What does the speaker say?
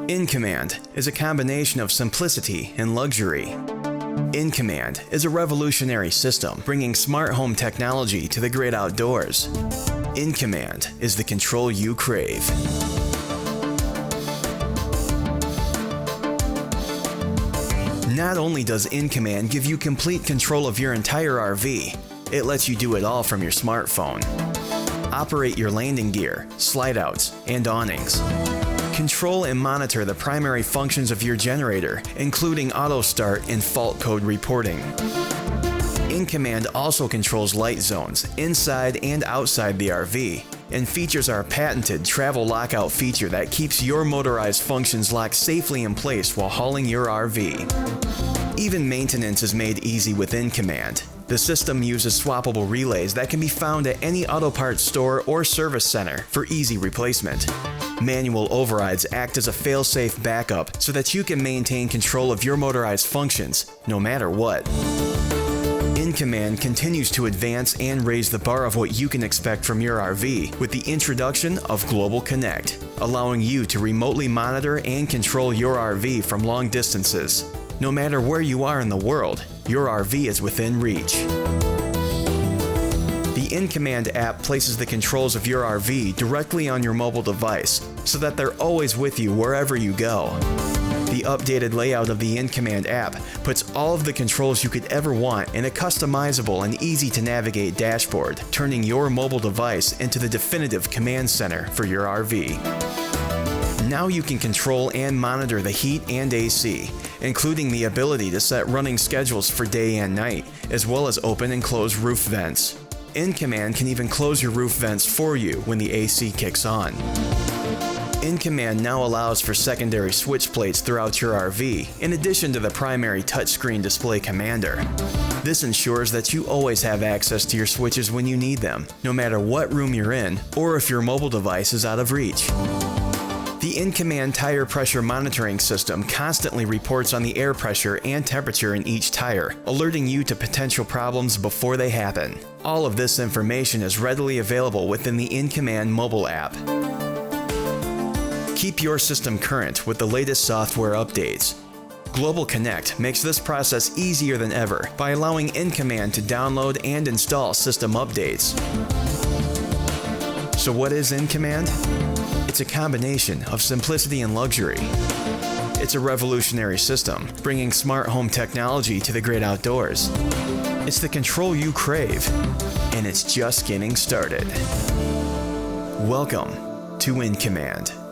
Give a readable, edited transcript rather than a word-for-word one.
iNCommand is a combination of simplicity and luxury. iNCommand is a revolutionary system bringing smart home technology to the great outdoors. iNCommand is the control you crave. Not only does iNCommand give you complete control of your entire RV, it lets you do it all from your smartphone. Operate your landing gear, slide outs, and awnings. Control and monitor the primary functions of your generator, including auto start and fault code reporting. iNCommand also controls light zones inside and outside the RV, and features our patented travel lockout feature that keeps your motorized functions locked safely in place while hauling your RV. Even maintenance is made easy with iNCommand. The system uses swappable relays that can be found at any auto parts store or service center for easy replacement. Manual overrides act as a fail-safe backup so that you can maintain control of your motorized functions, no matter what. iNCommand continues to advance and raise the bar of what you can expect from your RV with the introduction of Global Connect, allowing you to remotely monitor and control your RV from long distances. No matter where you are in the world, your RV is within reach. The iNCommand app places the controls of your RV directly on your mobile device so that they're always with you wherever you go. The updated layout of the iNCommand app puts all of the controls you could ever want in a customizable and easy-to-navigate dashboard, turning your mobile device into the definitive command center for your RV. Now you can control and monitor the heat and AC, including the ability to set running schedules for day and night, as well as open and close roof vents. iNCommand can even close your roof vents for you when the AC kicks on. iNCommand now allows for secondary switchplates throughout your RV, in addition to the primary touchscreen display commander. This ensures that you always have access to your switches when you need them, no matter what room you're in or if your mobile device is out of reach. The iNCommand tire pressure monitoring system constantly reports on the air pressure and temperature in each tire, alerting you to potential problems before they happen. All of this information is readily available within the iNCommand mobile app. Keep your system current with the latest software updates. Global Connect makes this process easier than ever by allowing iNCommand to download and install system updates. So what is iNCommand? It's a combination of simplicity and luxury. It's a revolutionary system, bringing smart home technology to the great outdoors. It's the control you crave, and it's just getting started. Welcome to iNCommand.